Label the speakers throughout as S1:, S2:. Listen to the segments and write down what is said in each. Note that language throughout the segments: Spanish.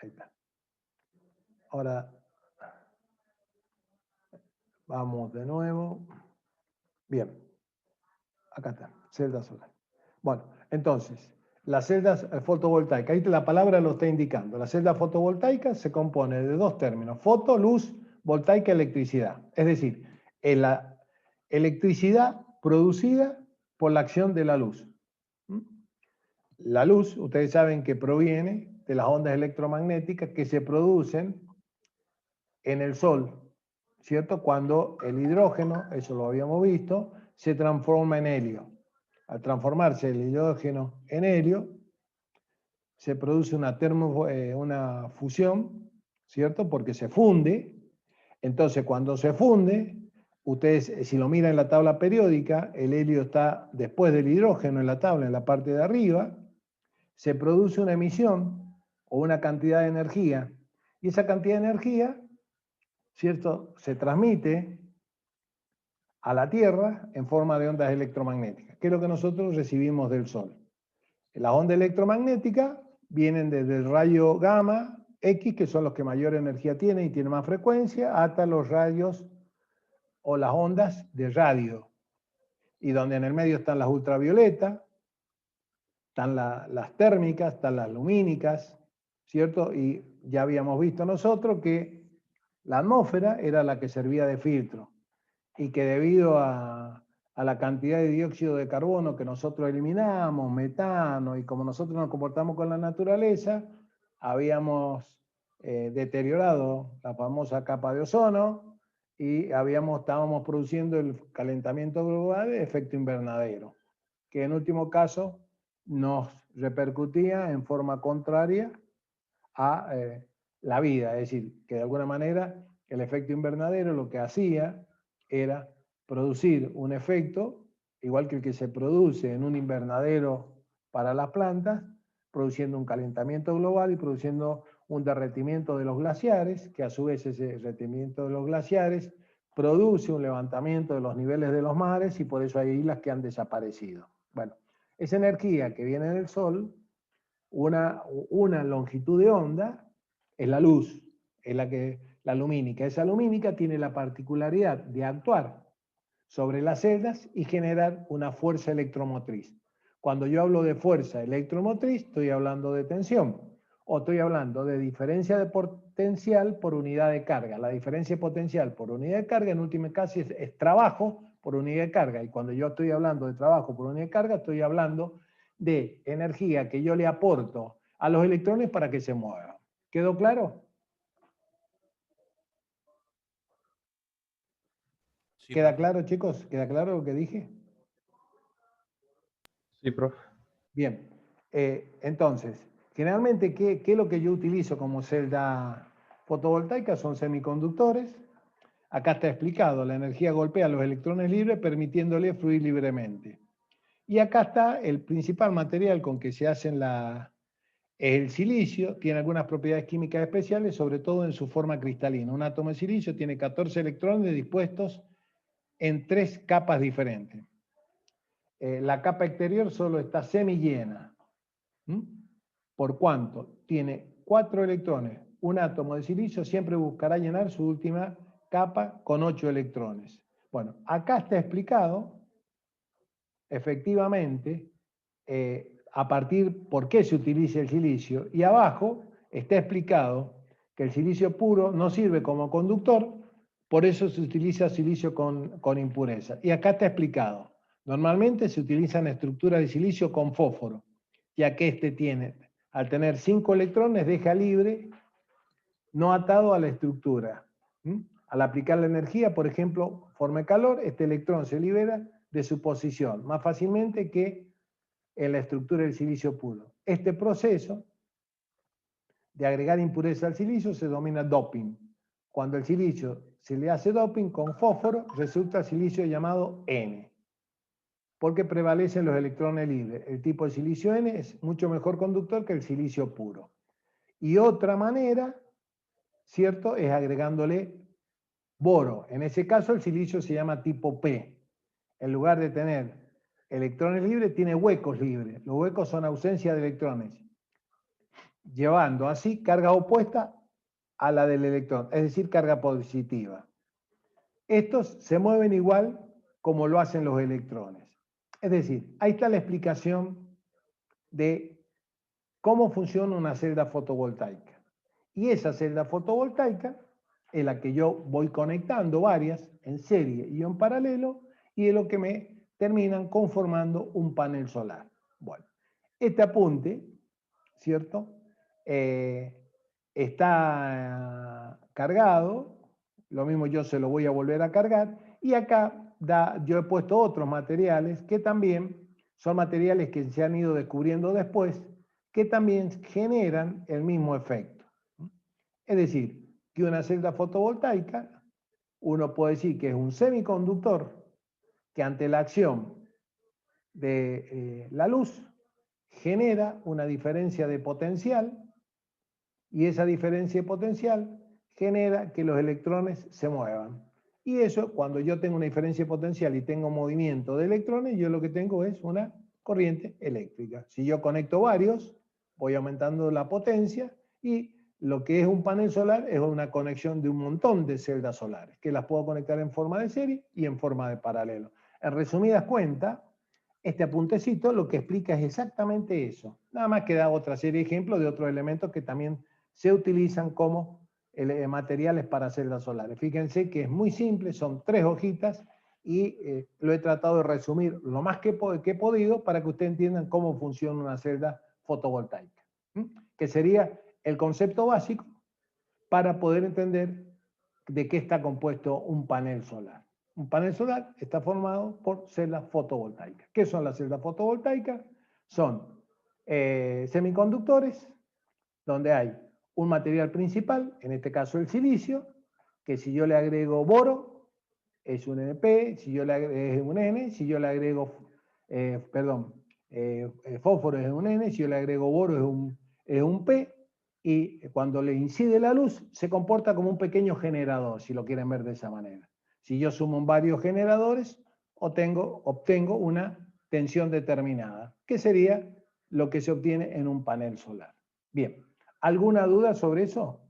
S1: Ahí está. Ahora, vamos de nuevo. Bien. Acá está, celda solar. Bueno, entonces, las celdas fotovoltaicas, ahí la palabra lo está indicando. La celda fotovoltaica se compone de dos términos, foto, luz, voltaica, electricidad. Es decir, la electricidad producida por la acción de la luz. La luz, ustedes saben que proviene de las ondas electromagnéticas que se producen en el Sol, ¿cierto? Cuando el hidrógeno, eso lo habíamos visto, se transforma en helio. Al transformarse el hidrógeno en helio, se produce una fusión, ¿cierto? Porque se funde. Entonces, cuando se funde, ustedes, si lo miran en la tabla periódica, el helio está después del hidrógeno en la tabla, en la parte de arriba, se produce una emisión o una cantidad de energía. Y esa cantidad de energía, ¿cierto?, se transmite a la Tierra en forma de ondas electromagnéticas, que es lo que nosotros recibimos del Sol. Las ondas electromagnéticas vienen desde el rayo gamma, X, que son los que mayor energía tienen y tienen más frecuencia, hasta los rayos o las ondas de radio. Y donde en el medio están las ultravioletas, están las térmicas, están las lumínicas, ¿cierto? Y ya habíamos visto nosotros que la atmósfera era la que servía de filtro y que debido a la cantidad de dióxido de carbono que nosotros eliminamos, metano, y como nosotros nos comportamos con la naturaleza, habíamos deteriorado la famosa capa de ozono y estábamos produciendo el calentamiento global de efecto invernadero, que en último caso nos repercutía en forma contraria a la vida, es decir, que de alguna manera el efecto invernadero lo que hacía era producir un efecto, igual que el que se produce en un invernadero para las plantas, produciendo un calentamiento global y produciendo un derretimiento de los glaciares, que a su vez ese derretimiento de los glaciares produce un levantamiento de los niveles de los mares y por eso hay islas que han desaparecido. Bueno, esa energía que viene del Sol, una longitud de onda, es la luz, es la lumínica. Esa lumínica tiene la particularidad de actuar sobre las celdas y generar una fuerza electromotriz. Cuando yo hablo de fuerza electromotriz, estoy hablando de tensión, o estoy hablando de diferencia de potencial por unidad de carga. La diferencia de potencial por unidad de carga, en última caso, es trabajo por unidad de carga. Y cuando yo estoy hablando de trabajo por unidad de carga, estoy hablando de energía que yo le aporto a los electrones para que se muevan. ¿Quedó claro?
S2: Sí,
S1: ¿Queda
S2: profe.
S1: claro, chicos? ¿Queda claro lo que dije?
S2: Sí, profe.
S1: Bien. Entonces, generalmente, ¿qué es lo que yo utilizo como celda fotovoltaica? Son semiconductores. Acá está explicado, la energía golpea los electrones libres permitiéndole fluir libremente. Y acá está el principal material con que se hacen el silicio, tiene algunas propiedades químicas especiales, sobre todo en su forma cristalina. Un átomo de silicio tiene 14 electrones dispuestos en 3 capas diferentes. La capa exterior solo está semillena. ¿Por cuánto? Tiene 4 electrones. Un átomo de silicio siempre buscará llenar su última capa con 8 electrones. Bueno, acá está explicado, efectivamente, a partir por qué se utiliza el silicio, y abajo está explicado que el silicio puro no sirve como conductor, por eso se utiliza silicio con impureza. Y acá está explicado, normalmente se utilizan estructuras de silicio con fósforo, ya que este tiene, al tener 5 electrones, deja libre, no atado a la estructura. Al aplicar la energía, por ejemplo, forma calor, este electrón se libera de su posición más fácilmente que en la estructura del silicio puro. Este proceso de agregar impureza al silicio se denomina doping. Cuando el silicio se le hace doping con fósforo, resulta silicio llamado N, porque prevalecen los electrones libres. El tipo de silicio N es mucho mejor conductor que el silicio puro. Y otra manera, ¿cierto?, es agregándole boro. En ese caso el silicio se llama tipo P. En lugar de tener electrones libres, tiene huecos libres. Los huecos son ausencia de electrones. llevando así carga opuesta a la del electrón, es decir, carga positiva. Estos se mueven igual como lo hacen los electrones. Es decir, ahí está la explicación de cómo funciona una celda fotovoltaica. Y esa celda fotovoltaica es la que yo voy conectando varias en serie y en paralelo, y es lo que me terminan conformando un panel solar. Bueno, este apunte, ¿cierto? Está cargado, lo mismo yo se lo voy a volver a cargar, y acá yo he puesto otros materiales que también son materiales que se han ido descubriendo después, que también generan el mismo efecto. Es decir, que una celda fotovoltaica, uno puede decir que es un semiconductor que ante la acción de la luz genera una diferencia de potencial, y esa diferencia de potencial genera que los electrones se muevan. Y eso, cuando yo tengo una diferencia de potencial y tengo movimiento de electrones, yo lo que tengo es una corriente eléctrica. Si yo conecto varios, voy aumentando la potencia, y lo que es un panel solar es una conexión de un montón de celdas solares, que las puedo conectar en forma de serie y en forma de paralelo. En resumidas cuentas, este apuntecito lo que explica es exactamente eso. Nada más que da otra serie de ejemplos de otros elementos que también se utilizan como materiales para celdas solares. Fíjense que es muy simple, son 3 hojitas, y lo he tratado de resumir lo más que he podido para que ustedes entiendan cómo funciona una celda fotovoltaica, que sería el concepto básico para poder entender de qué está compuesto un panel solar. Un panel solar está formado por celdas fotovoltaicas. ¿Qué son las celdas fotovoltaicas? Son semiconductores, donde hay un material principal, en este caso el silicio, que si yo le agrego boro, es un NP, si yo le agrego, es un N, si yo le agrego, fósforo es un N, si yo le agrego boro es un P, y cuando le incide la luz se comporta como un pequeño generador, si lo quieren ver de esa manera. Si yo sumo varios generadores, obtengo una tensión determinada, que sería lo que se obtiene en un panel solar. Bien, ¿alguna duda sobre eso?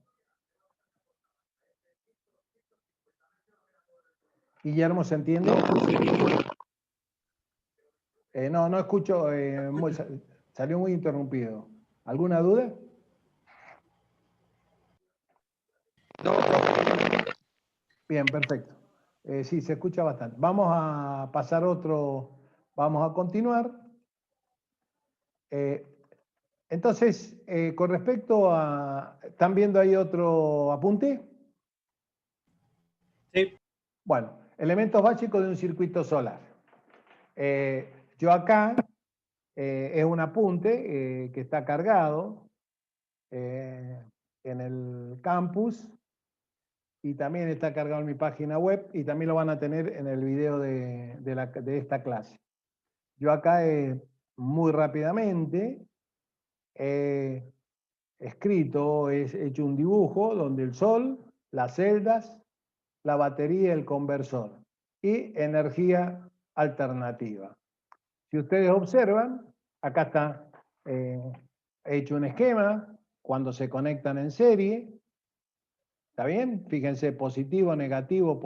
S1: Guillermo, ¿se entiende? No escucho, salió muy interrumpido. ¿Alguna duda?
S2: No.
S1: Bien, perfecto. Sí, se escucha bastante. Vamos a pasar vamos a continuar. Entonces, con respecto a... ¿Están viendo ahí otro apunte?
S2: Sí.
S1: Bueno, elementos básicos de un circuito solar. Yo acá, es un apunte que está cargado en el campus, y también está cargado en mi página web, y también lo van a tener en el video de esta clase. Yo acá muy rápidamente he escrito, he hecho un dibujo donde el sol, las celdas, la batería, el conversor y energía alternativa. Si ustedes observan, acá está he hecho un esquema cuando se conectan en serie. ¿Está bien? Fíjense, positivo, negativo,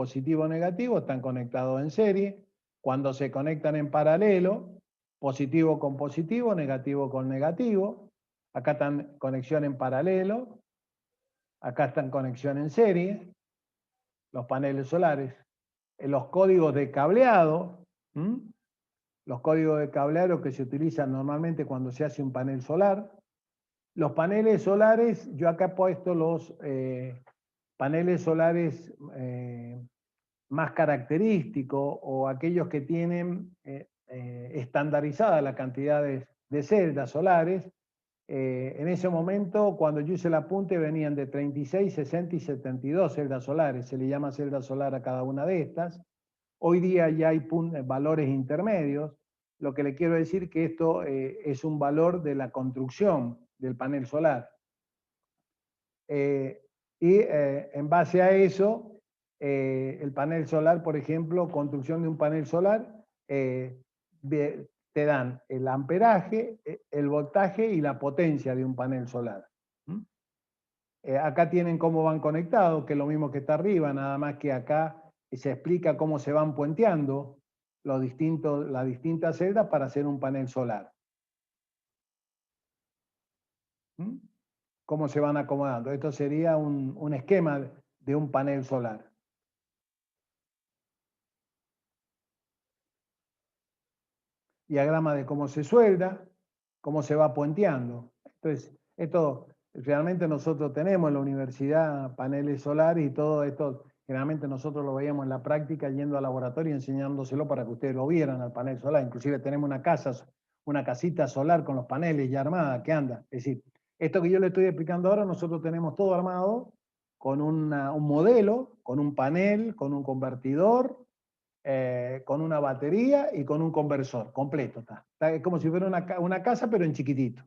S1: están conectados en serie. Cuando se conectan en paralelo, positivo con positivo, negativo con negativo. Acá están conexión en paralelo. Acá están conexión en serie. Los paneles solares. Los códigos de cableado. Los códigos de cableado que se utilizan normalmente cuando se hace un panel solar. Los paneles solares, yo acá he puesto los paneles solares más característicos, o aquellos que tienen estandarizada la cantidad de celdas solares. En ese momento, cuando yo hice el apunte, venían de 36, 60 y 72 celdas solares. Se le llama celda solar a cada una de estas. Hoy día ya hay valores intermedios. Lo que le quiero decir que esto es un valor de la construcción del panel solar. Y en base a eso, el panel solar, por ejemplo, construcción de un panel solar, te dan el amperaje, el voltaje y la potencia de un panel solar. Acá tienen cómo van conectados, que es lo mismo que está arriba, nada más que acá se explica cómo se van puenteando las distintas celdas para hacer un panel solar. ¿Mm? Cómo se van acomodando. Esto sería un esquema de un panel solar. Diagrama de cómo se suelda, cómo se va puenteando. Entonces, esto realmente nosotros tenemos en la universidad paneles solares y todo esto, generalmente nosotros lo veíamos en la práctica yendo al laboratorio y enseñándoselo para que ustedes lo vieran al panel solar. Inclusive tenemos una casita solar con los paneles ya armada que anda. Es decir, esto que yo le estoy explicando ahora, nosotros tenemos todo armado con un modelo, con un panel, con un convertidor, con una batería y con un conversor completo. Es como si fuera una casa, pero en chiquitito,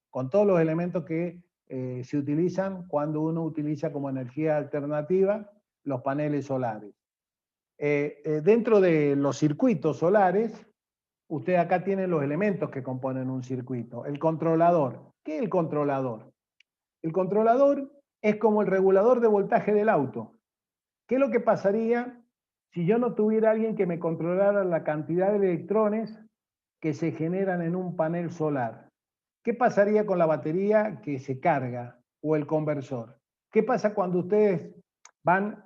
S1: con todos los elementos que se utilizan cuando uno utiliza como energía alternativa los paneles solares. Dentro de los circuitos solares, usted acá tiene los elementos que componen un circuito. El controlador. ¿Qué es el controlador? El controlador es como el regulador de voltaje del auto. ¿Qué es lo que pasaría si yo no tuviera alguien que me controlara la cantidad de electrones que se generan en un panel solar? ¿Qué pasaría con la batería que se carga o el conversor? ¿Qué pasa cuando ustedes van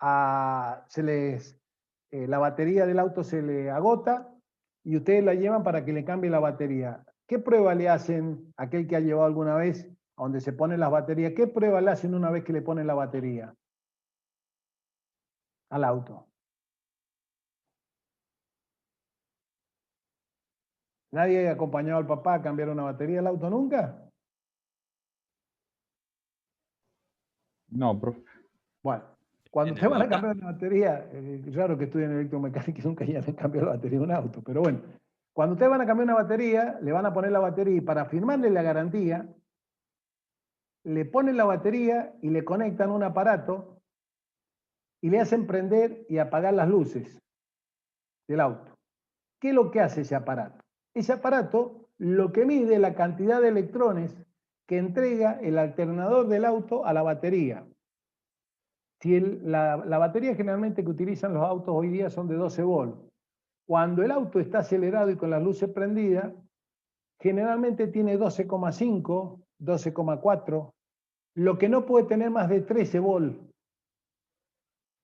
S1: a, la batería del auto se le agota y ustedes la llevan para que le cambie la batería? ¿Qué prueba le hacen a aquel que ha llevado alguna vez a donde se ponen las baterías? ¿Qué prueba le hacen una vez que le ponen la batería al auto? ¿Nadie ha acompañado al papá a cambiar una batería del auto nunca?
S3: No, profe.
S1: Bueno, cuando
S2: ¿En
S1: te van a
S2: Europa?
S1: cambiar una batería, raro que estudien electromecánica y nunca ya le cambiado la batería de un auto, pero bueno, cuando ustedes van a cambiar una batería, le van a poner la batería y para firmarle la garantía, le ponen la batería y le conectan un aparato y le hacen prender y apagar las luces del auto. ¿Qué es lo que hace ese aparato? Ese aparato lo que mide es la cantidad de electrones que entrega el alternador del auto a la batería. Si la batería generalmente que utilizan los autos hoy día son de 12 volts. Cuando el auto está acelerado y con las luces prendidas, generalmente tiene 12,5, 12,4, lo que no puede tener más de 13 volts.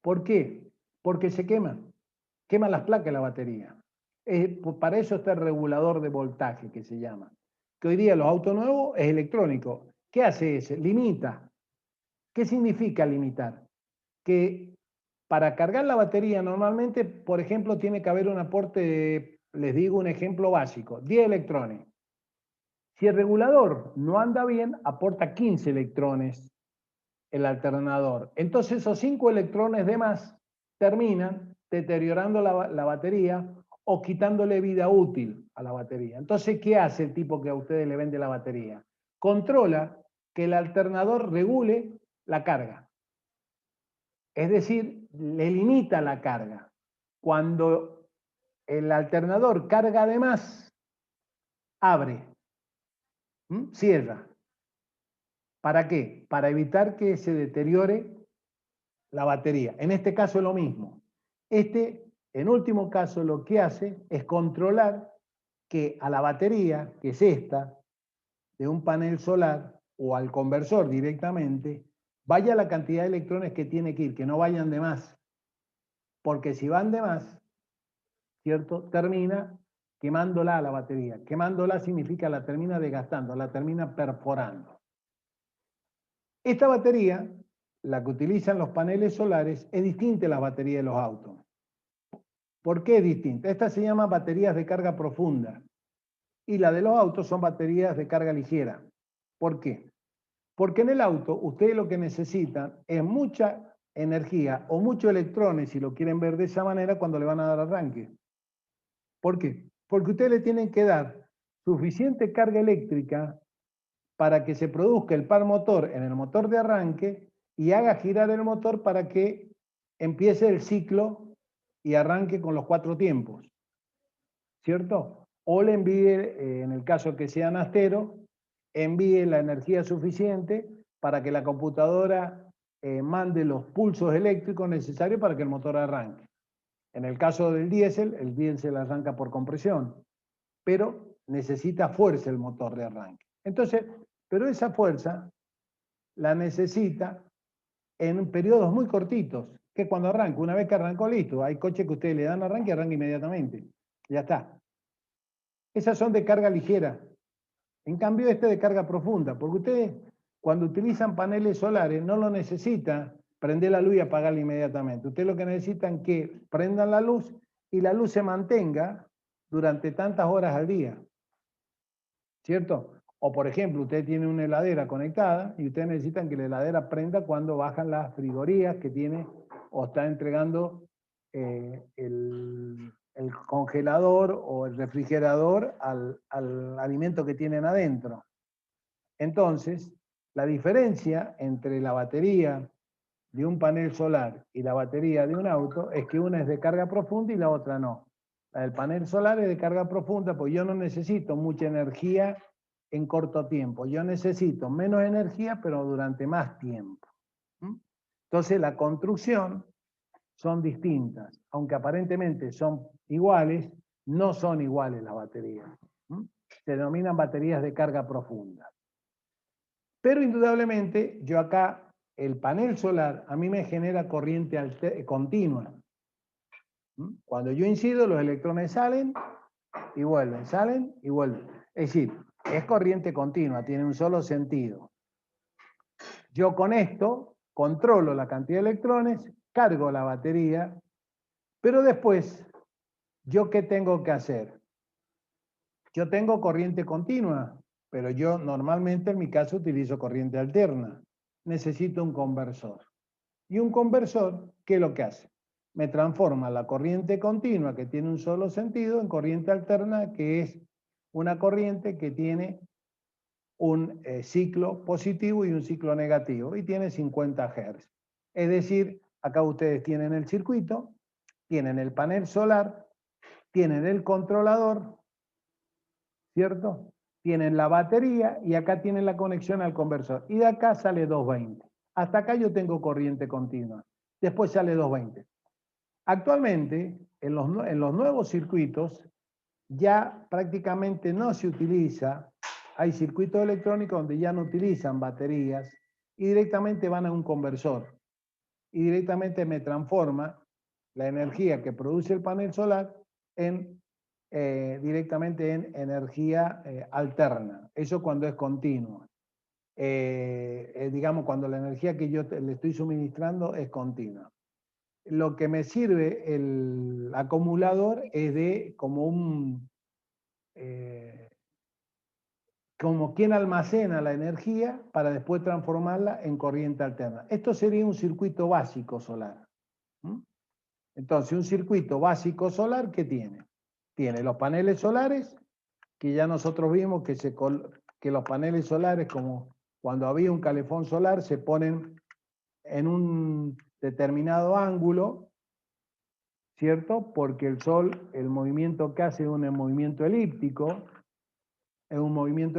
S1: ¿Por qué? Porque se queman las placas de la batería. Para eso está el regulador de voltaje que se llama. Que hoy día los autos nuevos es electrónico. ¿Qué hace ese? Limita. ¿Qué significa limitar? Que para cargar la batería normalmente, por ejemplo, tiene que haber un aporte de, les digo un ejemplo básico, 10 electrones. Si el regulador no anda bien, aporta 15 electrones el alternador. Entonces esos 5 electrones de más terminan deteriorando la batería o quitándole vida útil a la batería. Entonces, ¿qué hace el tipo que a ustedes le vende la batería? Controla que el alternador regule la carga. Es decir, le limita la carga. Cuando el alternador carga de más, abre, cierra. ¿Para qué? Para evitar que se deteriore la batería. En este caso es lo mismo. En último caso, lo que hace es controlar que a la batería, que es esta, de un panel solar o al conversor directamente, vaya la cantidad de electrones que tiene que ir, que no vayan de más. Porque si van de más, ¿cierto? Termina quemándola a la batería. Quemándola significa la termina desgastando, la termina perforando. Esta batería, la que utilizan los paneles solares, es distinta a la batería de los autos. ¿Por qué es distinta? Esta se llama baterías de carga profunda y la de los autos son baterías de carga ligera. ¿Por qué? Porque en el auto ustedes lo que necesitan es mucha energía o muchos electrones, si lo quieren ver de esa manera, cuando le van a dar arranque. ¿Por qué? Porque ustedes le tienen que dar suficiente carga eléctrica para que se produzca el par motor en el motor de arranque y haga girar el motor para que empiece el ciclo y arranque con los 4 tiempos, ¿cierto? O le envíe, en el caso que sea nastero, envíe la energía suficiente para que la computadora mande los pulsos eléctricos necesarios para que el motor arranque. En el caso del diésel, el diésel arranca por compresión, pero necesita fuerza el motor de arranque. Entonces, pero esa fuerza la necesita en periodos muy cortitos, que cuando arranca, una vez que arrancó, listo. Hay coches que ustedes le dan arranque y arranca inmediatamente. Ya está. Esas son de carga ligera. En cambio, este de carga profunda, porque ustedes cuando utilizan paneles solares no lo necesitan prender la luz y apagarla inmediatamente. Ustedes lo que necesitan es que prendan la luz y la luz se mantenga durante tantas horas al día. ¿Cierto? O por ejemplo, usted tiene una heladera conectada y ustedes necesitan que la heladera prenda cuando bajan las frigorías que tiene o está entregando el congelador o el refrigerador al alimento que tienen adentro. Entonces, la diferencia entre la batería de un panel solar y la batería de un auto es que una es de carga profunda y la otra no. La del panel solar es de carga profunda porque yo no necesito mucha energía en corto tiempo. Yo necesito menos energía pero durante más tiempo. Entonces la construcción son distintas. Aunque aparentemente son iguales, no son iguales las baterías. Se denominan baterías de carga profunda. Pero indudablemente yo acá, el panel solar a mí me genera corriente continua. Cuando yo incido, los electrones salen y vuelven, salen y vuelven. Es decir, es corriente continua, tiene un solo sentido. Yo con esto controlo la cantidad de electrones, cargo la batería, pero después, ¿yo qué tengo que hacer? Yo tengo corriente continua, pero yo normalmente en mi caso utilizo corriente alterna. Necesito un conversor. Y un conversor, ¿qué es lo que hace? Me transforma la corriente continua, que tiene un solo sentido, en corriente alterna, que es una corriente que tiene un ciclo positivo y un ciclo negativo, y tiene 50 Hz. Es decir, acá ustedes tienen el circuito, tienen el panel solar, tienen el controlador, ¿cierto? Tienen la batería y acá tienen la conexión al conversor. Y de acá sale 220. Hasta acá yo tengo corriente continua. Después sale 220. Actualmente, en los nuevos circuitos, ya prácticamente no se utiliza. Hay circuitos electrónicos donde ya no utilizan baterías y directamente van a un conversor. Y directamente me transforma la energía que produce el panel solar en directamente en energía alterna. Eso cuando es continua. Digamos, cuando la energía que yo le estoy suministrando es continua. Lo que me sirve el acumulador es de como como quien almacena la energía para después transformarla en corriente alterna. Esto sería un circuito básico solar. Entonces, un circuito básico solar, ¿qué tiene? Tiene los paneles solares, que ya nosotros vimos que los paneles solares, como cuando había un calefón solar, se ponen en un determinado ángulo, ¿cierto? Porque el sol, el movimiento que hace es un movimiento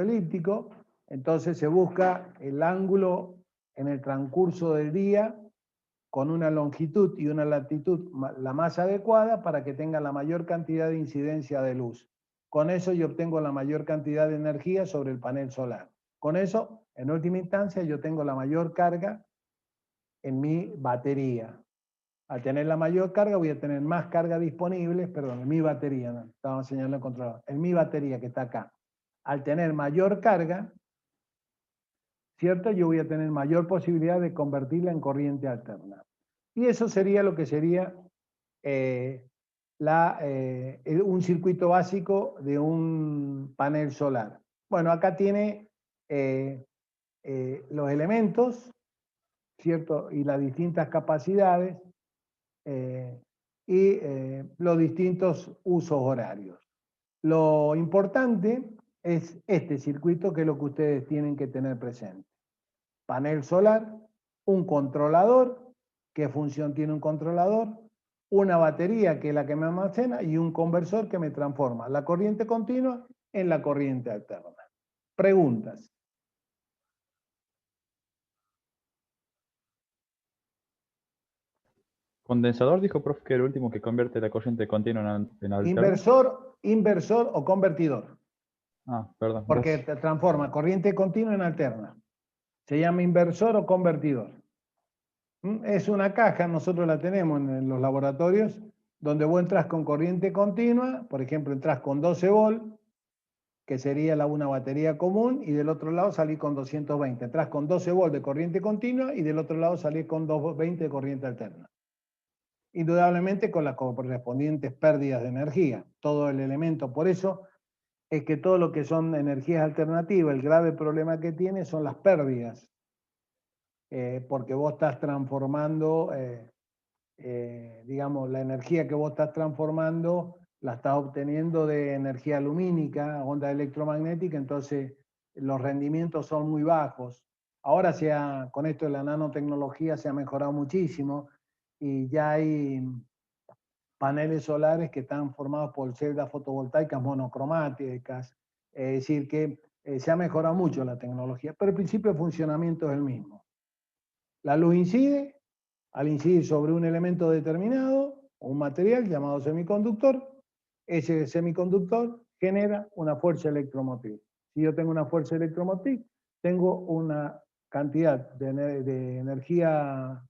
S1: elíptico, entonces se busca el ángulo en el transcurso del día con una longitud y una latitud la más adecuada para que tenga la mayor cantidad de incidencia de luz. Con eso yo obtengo la mayor cantidad de energía sobre el panel solar. Con eso, en última instancia, yo tengo la mayor carga en mi batería. Al tener la mayor carga, voy a tener más carga disponible, perdón, en mi batería, ¿no? Estaba enseñando el controlador, en mi batería que está acá. Al tener mayor carga, ¿cierto? Yo voy a tener mayor posibilidad de convertirla en corriente alterna. Y eso sería lo que sería un circuito básico de un panel solar. Bueno, acá tiene los elementos, ¿cierto? Y las distintas capacidades y los distintos usos horarios. Lo importante es este circuito, que es lo que ustedes tienen que tener presente. Panel solar, un controlador, ¿qué función tiene un controlador? Una batería, que es la que me almacena, y un conversor que me transforma la corriente continua en la corriente alterna. Preguntas.
S3: Condensador dijo, profe, que el último que convierte la corriente continua en alterna.
S1: Inversor o convertidor.
S3: Ah, perdón,
S1: Porque
S3: gracias.
S1: te transforma corriente continua en alterna. Se llama inversor o convertidor. Es una caja, nosotros la tenemos en los laboratorios, donde vos entras con corriente continua, por ejemplo, entras con 12 volt, que sería una batería común, y del otro lado salís con 220. Entras con 12 volt de corriente continua y del otro lado salís con 220 de corriente alterna. Indudablemente con las correspondientes pérdidas de energía, todo el elemento. Por eso es que todo lo que son energías alternativas, el grave problema que tiene son las pérdidas, porque vos estás transformando, digamos, la energía que vos estás transformando la estás obteniendo de energía lumínica, onda electromagnética, entonces los rendimientos son muy bajos. Ahora con esto de la nanotecnología se ha mejorado muchísimo y ya hay paneles solares que están formados por celdas fotovoltaicas monocromáticas, es decir, que se ha mejorado mucho la tecnología, pero el principio de funcionamiento es el mismo. La luz incide, al incidir sobre un elemento determinado, o un material llamado semiconductor, ese semiconductor genera una fuerza electromotriz. Si yo tengo una fuerza electromotriz, tengo una cantidad de energía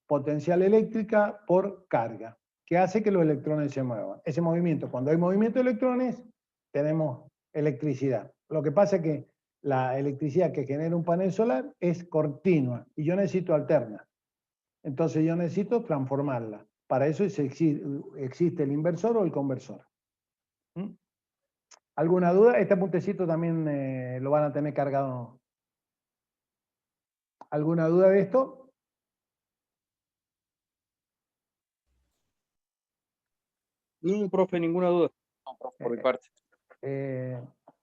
S1: potencial eléctrica por carga, que hace que los electrones se muevan. Ese movimiento, cuando hay movimiento de electrones, tenemos electricidad. Lo que pasa es que la electricidad que genera un panel solar es continua y yo necesito alterna. Entonces yo necesito transformarla. Para eso existe el inversor o el conversor. ¿Alguna duda? Este puntecito también lo van a tener cargado. ¿Alguna duda de esto?
S2: No, profe, ninguna duda. No, profe, por mi parte.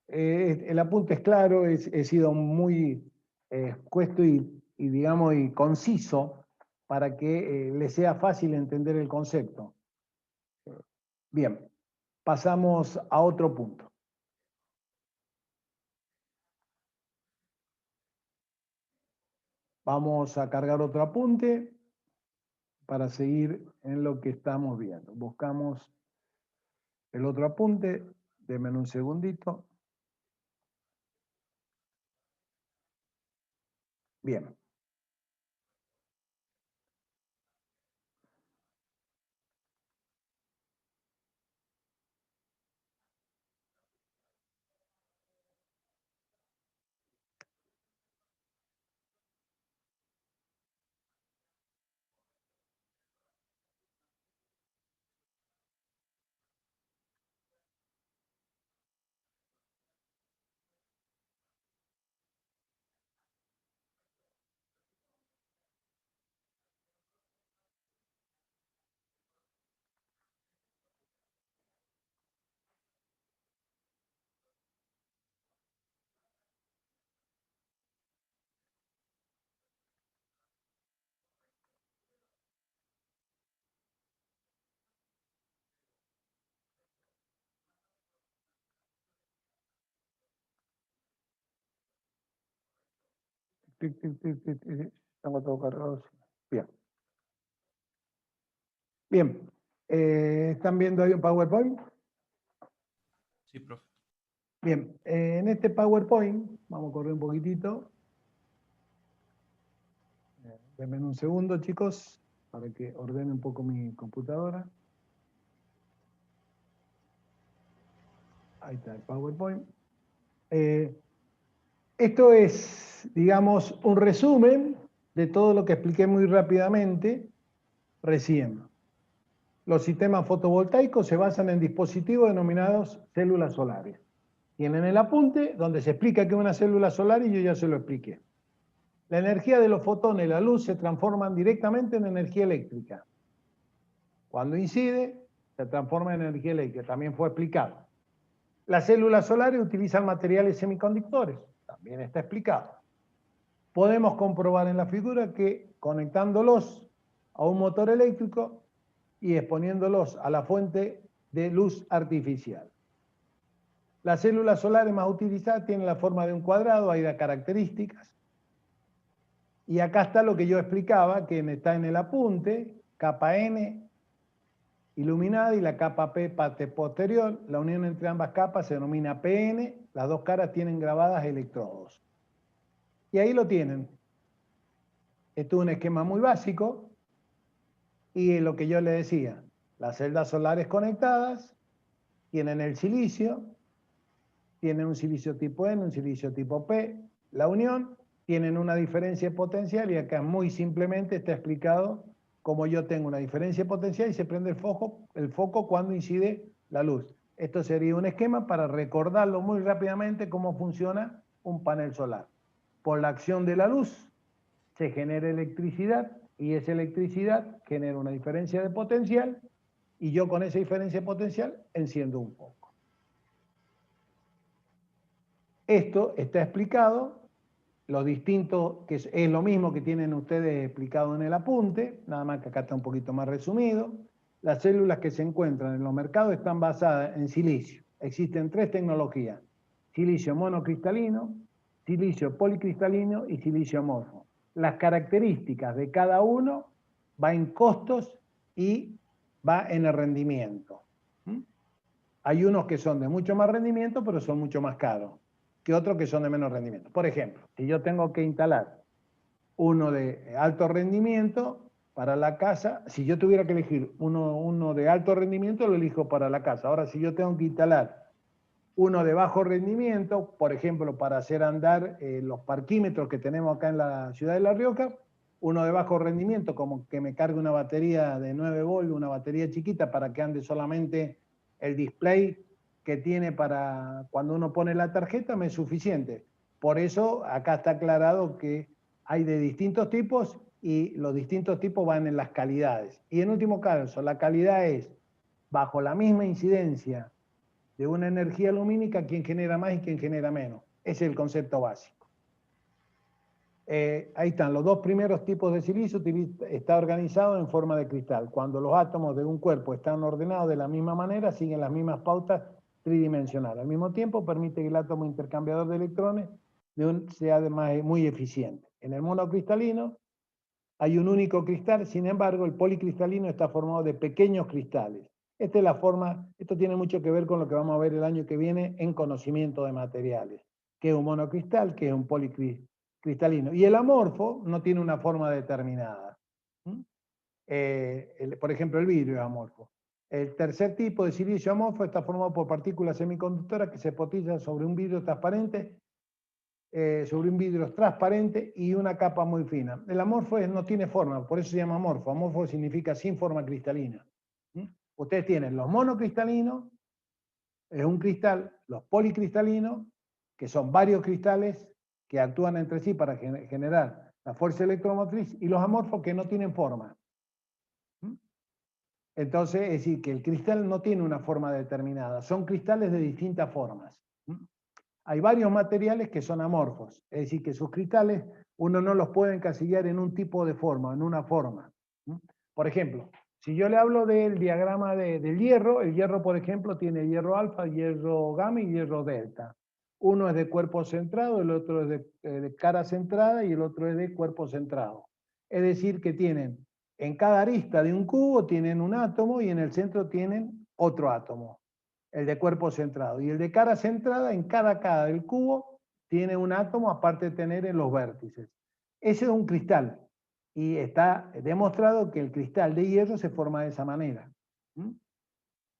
S1: El apunte es claro, he sido muy escuesto digamos, y conciso para que les sea fácil entender el concepto. Bien, pasamos a otro punto. Vamos a cargar otro apunte para seguir en lo que estamos viendo. Buscamos el otro apunte, denme un segundito. Bien. Tengo todo cargado. Bien. Bien. ¿Están viendo ahí un PowerPoint?
S4: Sí, profe.
S1: Bien. En este PowerPoint, vamos a correr un poquitito. Denme un segundo, chicos, para que ordene un poco mi computadora. Ahí está el PowerPoint. Esto es, digamos, un resumen de todo lo que expliqué muy rápidamente recién. Los sistemas fotovoltaicos se basan en dispositivos denominados células solares. Tienen el apunte donde se explica qué es una célula solar y yo ya se lo expliqué. La energía de los fotones y la luz se transforman directamente en energía eléctrica. Cuando incide, se transforma en energía eléctrica. También fue explicado. Las células solares utilizan materiales semiconductores. También está explicado. Podemos comprobar en la figura que conectándolos a un motor eléctrico y exponiéndolos a la fuente de luz artificial. Las células solares más utilizadas tienen la forma de un cuadrado, hay de características. Y acá está lo que yo explicaba, que está en el apunte, capa N iluminada y la capa P parte posterior. La unión entre ambas capas se denomina PN. Las dos caras tienen grabadas electrodos. Y ahí lo tienen. Esto es un esquema muy básico. Y lo que yo le decía, las celdas solares conectadas tienen el silicio, tienen un silicio tipo N, un silicio tipo P. La unión tienen una diferencia de potencial y acá muy simplemente está explicado cómo yo tengo una diferencia de potencial y se prende el foco cuando incide la luz. Esto sería un esquema para recordarlo muy rápidamente cómo funciona un panel solar. Por la acción de la luz se genera electricidad y esa electricidad genera una diferencia de potencial y yo con esa diferencia de potencial enciendo un foco. Esto está explicado, lo distinto, que es lo mismo que tienen ustedes explicado en el apunte, nada más que acá está un poquito más resumido. Las células que se encuentran en los mercados están basadas en silicio. Existen 3 tecnologías: silicio monocristalino, silicio policristalino y silicio amorfo. Las características de cada uno va en costos y va en el rendimiento. Hay unos que son de mucho más rendimiento, pero son mucho más caros que otros que son de menos rendimiento. Por ejemplo, si yo tengo que instalar uno de alto rendimiento para la casa, si yo tuviera que elegir uno de alto rendimiento, lo elijo para la casa. Ahora, si yo tengo que instalar uno de bajo rendimiento, por ejemplo, para hacer andar los parquímetros que tenemos acá en la ciudad de La Rioja, uno de bajo rendimiento, como que me cargue una batería de 9 volts, una batería chiquita para que ande solamente el display que tiene para cuando uno pone la tarjeta, me es suficiente. Por eso acá está aclarado que hay de distintos tipos y los distintos tipos van en las calidades. Y en último caso, la calidad es bajo la misma incidencia de una energía lumínica, quién genera más y quién genera menos. Ese es el concepto básico. Ahí están, los 2 primeros tipos de silicio está organizado en forma de cristal. Cuando los átomos de un cuerpo están ordenados de la misma manera, siguen las mismas pautas tridimensionales. Al mismo tiempo, permite que el átomo intercambiador de electrones sea además muy eficiente. En el monocristalino hay un único cristal, sin embargo, el policristalino está formado de pequeños cristales. Esta es la forma, esto tiene mucho que ver con lo que vamos a ver el año que viene en conocimiento de materiales, que es un monocristal, que es un policristalino. Y el amorfo no tiene una forma determinada. Por ejemplo, el vidrio es amorfo. El tercer tipo de silicio amorfo está formado por partículas semiconductoras que se potizan sobre un vidrio transparente y una capa muy fina. El amorfo no tiene forma, por eso se llama amorfo. Amorfo significa sin forma cristalina. Ustedes tienen los monocristalinos, es un cristal, los policristalinos, que son varios cristales que actúan entre sí para generar la fuerza electromotriz, y los amorfos que no tienen forma. Entonces, es decir, que el cristal no tiene una forma determinada, son cristales de distintas formas. Hay varios materiales que son amorfos, es decir, que sus cristales uno no los puede encasillar en un tipo de forma, en una forma. Por ejemplo, si yo le hablo del diagrama del hierro, el hierro, por ejemplo, tiene hierro alfa, hierro gamma y hierro delta. Uno es de cuerpo centrado, el otro es de cara centrada y el otro es de cuerpo centrado. Es decir, que tienen, en cada arista de un cubo tienen un átomo y en el centro tienen otro átomo, el de cuerpo centrado. Y el de cara centrada, en cada cara del cubo, tiene un átomo aparte de tener en los vértices. Ese es un cristal. Y está demostrado que el cristal de hierro se forma de esa manera.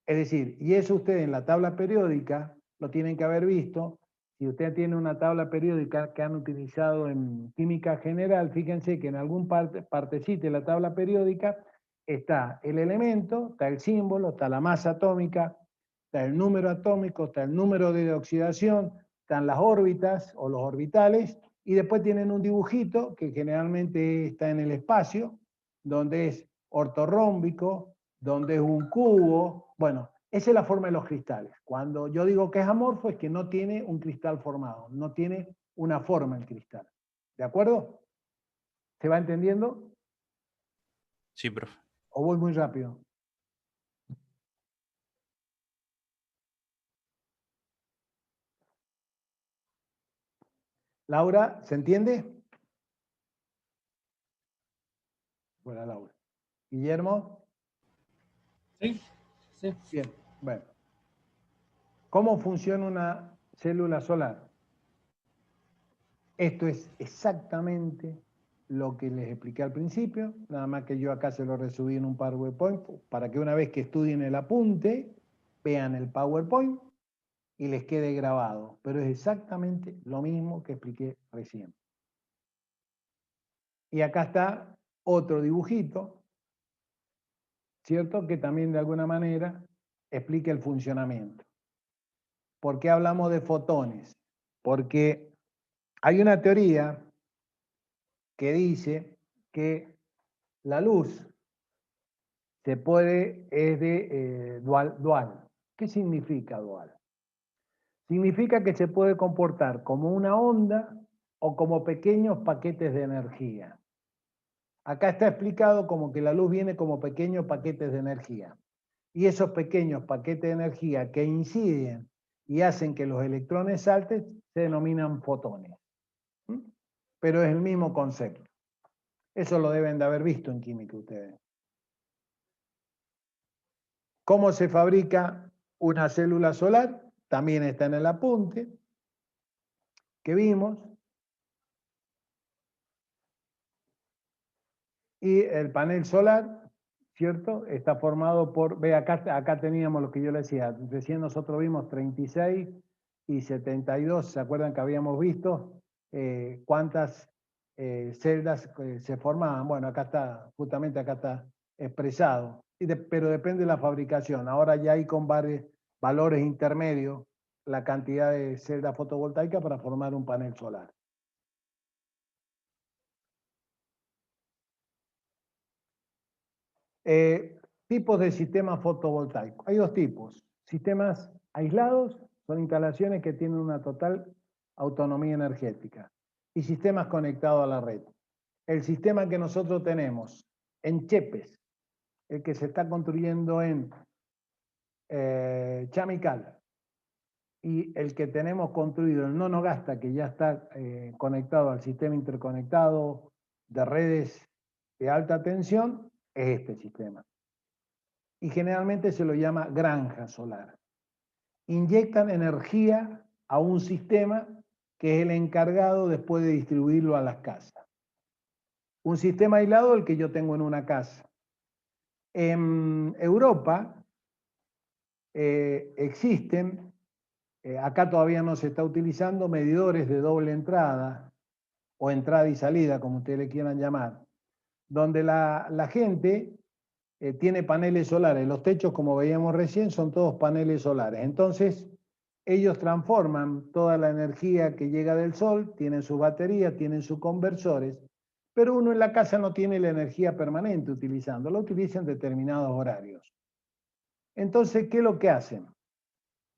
S1: Es decir, y eso ustedes en la tabla periódica lo tienen que haber visto. Si usted tiene una tabla periódica que han utilizado en química general, fíjense que en algún partecita de la tabla periódica está el elemento, está el símbolo, está la masa atómica, está el número atómico, está el número de oxidación, están las órbitas o los orbitales, y después tienen un dibujito que generalmente está en el espacio, donde es ortorrómbico, donde es un cubo. Bueno, esa es la forma de los cristales. Cuando yo digo que es amorfo es que no tiene un cristal formado, no tiene una forma el cristal. ¿De acuerdo? ¿Se va entendiendo?
S4: Sí, profe.
S1: ¿O voy muy rápido? Laura, ¿se entiende? Bueno, Laura. Guillermo.
S2: Sí, sí.
S1: Bien, bueno. ¿Cómo funciona una célula solar? Esto es exactamente lo que les expliqué al principio, nada más que yo acá se lo resumí en un PowerPoint para que una vez que estudien el apunte, vean el PowerPoint y les quede grabado. Pero es exactamente lo mismo que expliqué recién. Y acá está otro dibujito, ¿cierto? Que también de alguna manera explica el funcionamiento. ¿Por qué hablamos de fotones? Porque hay una teoría que dice que la luz es de dual. ¿Qué significa dual? Significa que se puede comportar como una onda o como pequeños paquetes de energía. Acá está explicado como que la luz viene como pequeños paquetes de energía. Y esos pequeños paquetes de energía que inciden y hacen que los electrones salten se denominan fotones. ¿Mm? Pero es el mismo concepto. Eso lo deben de haber visto en química ustedes. ¿Cómo se fabrica una célula solar? También está en el apunte que vimos. Y el panel solar, ¿cierto? Está formado por, ve acá teníamos lo que yo le decía, recién nosotros vimos 36 y 72, ¿se acuerdan que habíamos visto cuántas celdas se formaban? Bueno, acá está, justamente acá está expresado, pero depende de la fabricación. Ahora ya hay con varios valores intermedios la cantidad de celdas fotovoltaicas para formar un panel solar. Tipos de sistemas fotovoltaicos. Hay dos tipos. Sistemas aislados son instalaciones que tienen una total autonomía energética. Y sistemas conectados a la red. El sistema que nosotros tenemos en Chepes, el que se está construyendo en Chamical, y el que tenemos construido en Nonogasta, que ya está conectado al sistema interconectado de redes de alta tensión, es este sistema. Y generalmente se lo llama granja solar. Inyectan energía a un sistema que es el encargado después de distribuirlo a las casas. Un sistema aislado el que yo tengo en una casa. En Europa existen, acá todavía no se está utilizando, medidores de doble entrada o entrada y salida, como ustedes le quieran llamar, donde la gente tiene paneles solares. Los techos, como veíamos recién, son todos paneles solares. Entonces, ellos transforman toda la energía que llega del sol, tienen su batería, tienen sus conversores, pero uno en la casa no tiene la energía permanente utilizando, la utiliza en determinados horarios. Entonces, ¿qué es lo que hacen?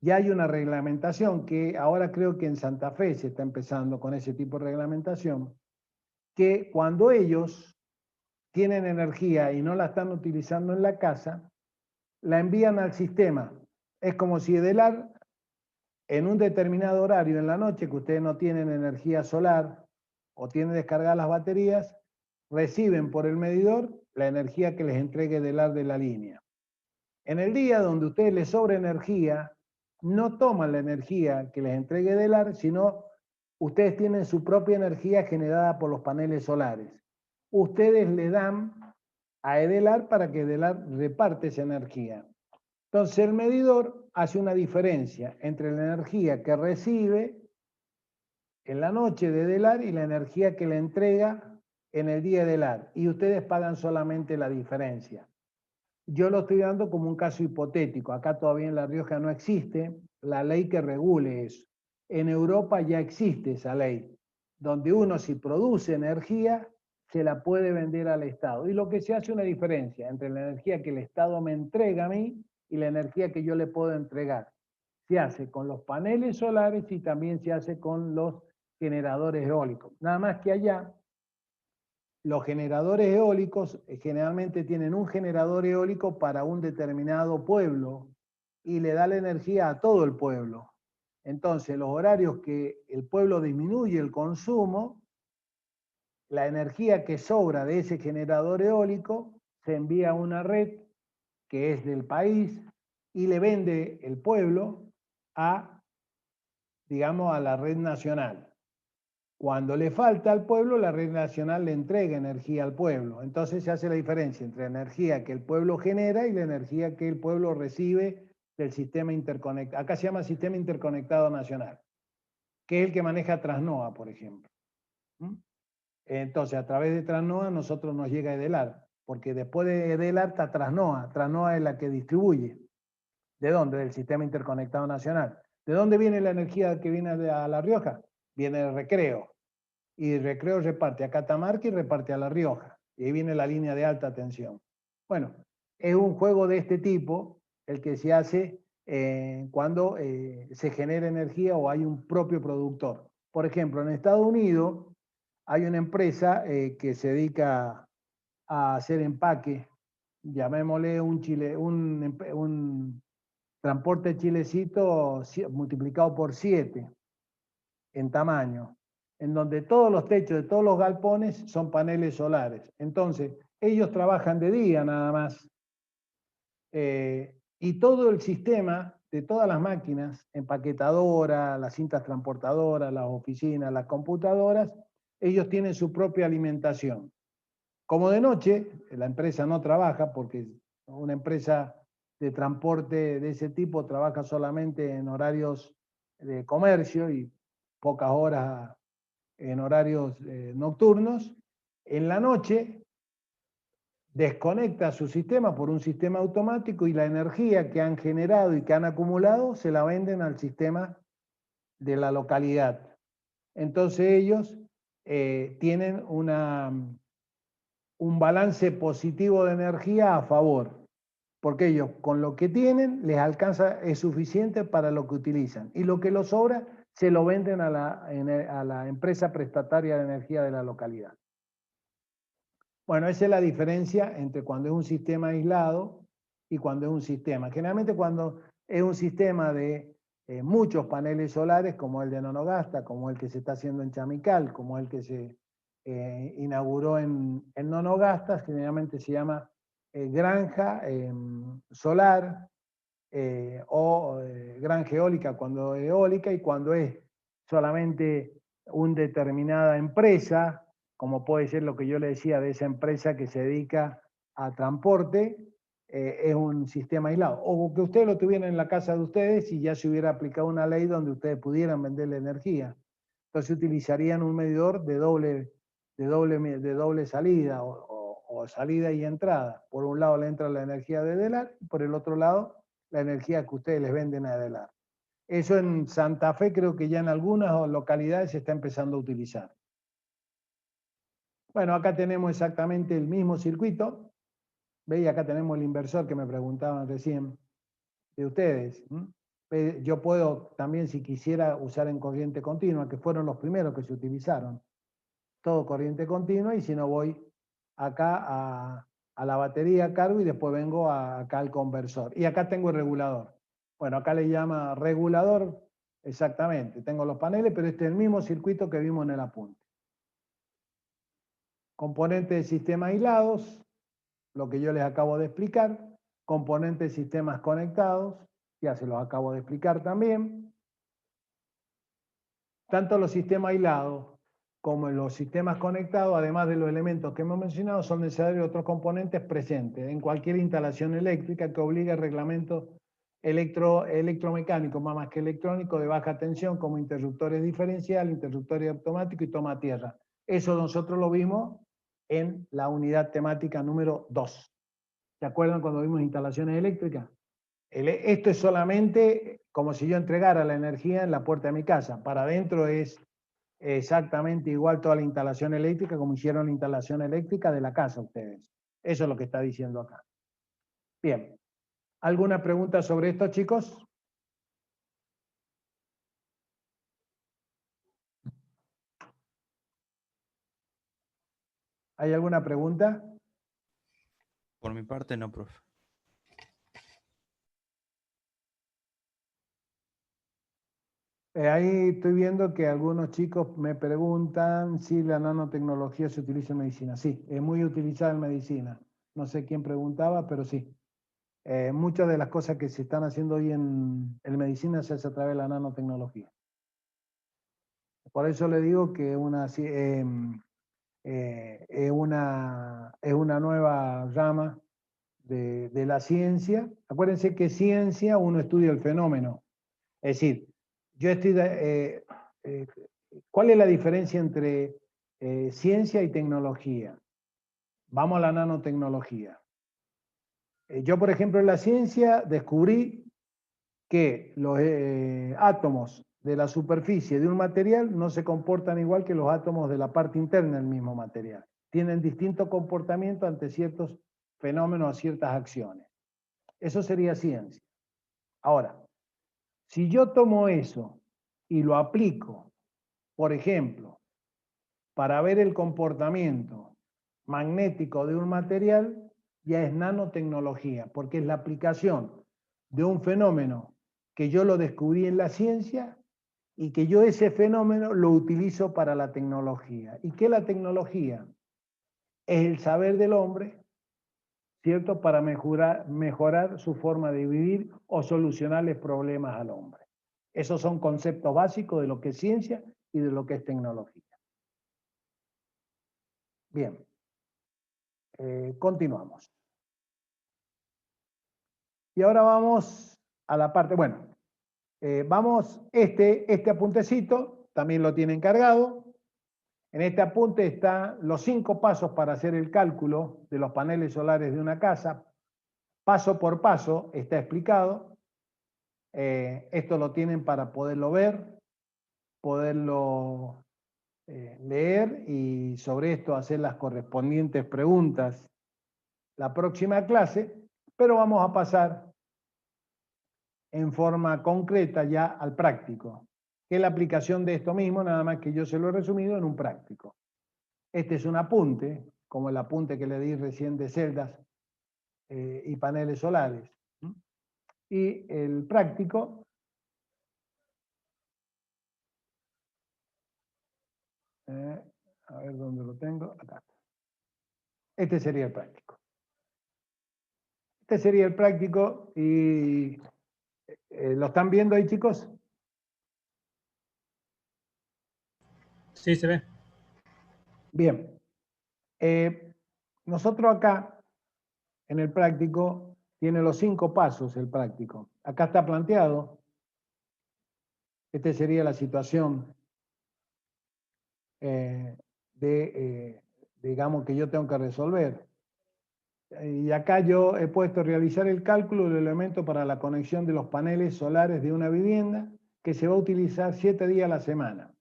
S1: Ya hay una reglamentación que ahora creo que en Santa Fe se está empezando con ese tipo de reglamentación, que cuando ellos tienen energía y no la están utilizando en la casa, la envían al sistema. Es como si Edelar, en un determinado horario en la noche, que ustedes no tienen energía solar o tienen descargadas las baterías, reciben por el medidor la energía que les entregue Edelar de la línea. En el día donde ustedes les sobra energía, no toman la energía que les entregue Edelar, sino ustedes tienen su propia energía generada por los paneles solares. Ustedes le dan a Edelar para que Edelar reparte esa energía. Entonces el medidor hace una diferencia entre la energía que recibe en la noche de Edelar y la energía que le entrega en el día de Edelar. Y ustedes pagan solamente la diferencia. Yo lo estoy dando como un caso hipotético. Acá todavía en La Rioja no existe la ley que regule eso. En Europa ya existe esa ley, donde uno si produce energía, se la puede vender al Estado. Y lo que se hace una diferencia entre la energía que el Estado me entrega a mí y la energía que yo le puedo entregar. Se hace con los paneles solares y también se hace con los generadores eólicos. Nada más que allá, los generadores eólicos generalmente tienen un generador eólico para un determinado pueblo y le da la energía a todo el pueblo. Entonces, los horarios que el pueblo disminuye el consumo, la energía que sobra de ese generador eólico se envía a una red que es del país y le vende el pueblo a, digamos, a la red nacional. Cuando le falta al pueblo, la red nacional le entrega energía al pueblo. Entonces se hace la diferencia entre la energía que el pueblo genera y la energía que el pueblo recibe del sistema interconectado. Acá se llama Sistema Interconectado Nacional, que es el que maneja Transnoa, por ejemplo. Entonces, a través de Transnoa nosotros nos llega Edelar, porque después de Edelar está Transnoa. Transnoa es la que distribuye. ¿De dónde? Del Sistema Interconectado Nacional. ¿De dónde viene la energía que viene a La Rioja? Viene del Recreo. Y Recreo reparte a Catamarca y reparte a La Rioja. Y ahí viene la línea de alta tensión. Bueno, es un juego de este tipo el que se hace cuando se genera energía o hay un propio productor. Por ejemplo, en Estados Unidos hay una empresa que se dedica a hacer empaque, llamémosle un transporte chilecito multiplicado por 7 en tamaño, en donde todos los techos de todos los galpones son paneles solares. Entonces, ellos trabajan de día nada más. Y todo el sistema de todas las máquinas, empaquetadoras, las cintas transportadoras, las oficinas, las computadoras, ellos tienen su propia alimentación. Como de noche, la empresa no trabaja porque una empresa de transporte de ese tipo trabaja solamente en horarios de comercio y pocas horas en horarios nocturnos. En la noche desconecta su sistema por un sistema automático y la energía que han generado y que han acumulado se la venden al sistema de la localidad. Entonces ellos tienen un balance positivo de energía a favor, porque ellos con lo que tienen les alcanza, es suficiente para lo que utilizan, y lo que los sobra se lo venden a la empresa prestataria de energía de la localidad. Bueno, esa es la diferencia entre cuando es un sistema aislado y cuando es un sistema. Generalmente cuando es un sistema de muchos paneles solares, como el de Nonogasta, como el que se está haciendo en Chamical, como el que se inauguró en Nonogasta, generalmente se llama granja solar o granja eólica cuando es eólica, y cuando es solamente una determinada empresa, como puede ser lo que yo le decía de esa empresa que se dedica a transporte, es un sistema aislado. O que ustedes lo tuvieran en la casa de ustedes y ya se hubiera aplicado una ley donde ustedes pudieran vender la energía. Entonces utilizarían un medidor de doble salida o salida y entrada. Por un lado le entra la energía de Edelar y por el otro lado la energía que ustedes les venden a Edelar. Eso en Santa Fe creo que ya en algunas localidades se está empezando a utilizar. Bueno, acá tenemos exactamente el mismo circuito. ¿Veis? Acá tenemos el inversor que me preguntaban recién de ustedes. Yo puedo también, si quisiera, usar en corriente continua, que fueron los primeros que se utilizaron. Todo corriente continua, y si no voy acá a la batería, cargo y después vengo acá al conversor. Y acá tengo el regulador. Bueno, acá le llama regulador, exactamente. Tengo los paneles, pero este es el mismo circuito que vimos en el apunte. Componentes de sistemas aislados, lo que yo les acabo de explicar. Componentes de sistemas conectados, ya se los acabo de explicar también. Tanto los sistemas aislados como en los sistemas conectados, además de los elementos que hemos mencionado, son necesarios otros componentes presentes en cualquier instalación eléctrica que obligue al reglamento electromecánico, más que electrónico, de baja tensión, como interruptores diferenciales, interruptores automáticos y toma tierra. Eso nosotros lo vimos en la unidad temática número 2. ¿Se acuerdan cuando vimos instalaciones eléctricas? Esto es solamente como si yo entregara la energía en la puerta de mi casa. Para adentro es exactamente igual toda la instalación eléctrica como hicieron la instalación eléctrica de la casa ustedes. Eso es lo que está diciendo acá. Bien. ¿Alguna pregunta sobre esto, chicos? ¿Hay alguna pregunta?
S4: Por mi parte, no, profe.
S1: Ahí estoy viendo que algunos chicos me preguntan si la nanotecnología se utiliza en medicina. Sí, es muy utilizada en medicina. No sé quién preguntaba, pero sí. Muchas de las cosas que se están haciendo hoy en medicina se hace a través de la nanotecnología. Por eso le digo que es una nueva rama de la ciencia. Acuérdense que ciencia uno estudia el fenómeno. Es decir, yo ¿cuál es la diferencia entre ciencia y tecnología? Vamos a la nanotecnología. Yo, por ejemplo, en la ciencia descubrí que los átomos de la superficie de un material no se comportan igual que los átomos de la parte interna del mismo material. Tienen distinto comportamiento ante ciertos fenómenos, a ciertas acciones. Eso sería ciencia. Ahora, si yo tomo eso y lo aplico, por ejemplo, para ver el comportamiento magnético de un material, ya es nanotecnología, porque es la aplicación de un fenómeno que yo lo descubrí en la ciencia y que yo ese fenómeno lo utilizo para la tecnología. ¿Y qué es la tecnología? Es el saber del hombre, ¿cierto? Para mejorar su forma de vivir o solucionarles problemas al hombre. Esos son conceptos básicos de lo que es ciencia y de lo que es tecnología. Bien, continuamos. Y ahora vamos a la parte, bueno, vamos, este apuntecito también lo tienen cargado. En este apunte están los 5 pasos para hacer el cálculo de los paneles solares de una casa. Paso por paso está explicado. Esto lo tienen para poderlo ver, poderlo leer y sobre esto hacer las correspondientes preguntas la próxima clase, pero vamos a pasar en forma concreta ya al práctico, que es la aplicación de esto mismo, nada más que yo se lo he resumido en un práctico. Este es un apunte, como el apunte que le di recién de celdas y paneles solares. Y el práctico a ver dónde lo tengo, acá. Este sería el práctico. Este sería el práctico y ¿lo están viendo ahí, chicos?
S5: Sí, se ve.
S1: Bien. Nosotros acá, en el práctico, tiene los 5 pasos el práctico. Acá está planteado. Esta sería la situación digamos, que yo tengo que resolver. Y acá yo he puesto realizar el cálculo del elemento para la conexión de los paneles solares de una vivienda que se va a utilizar 7 días a la semana.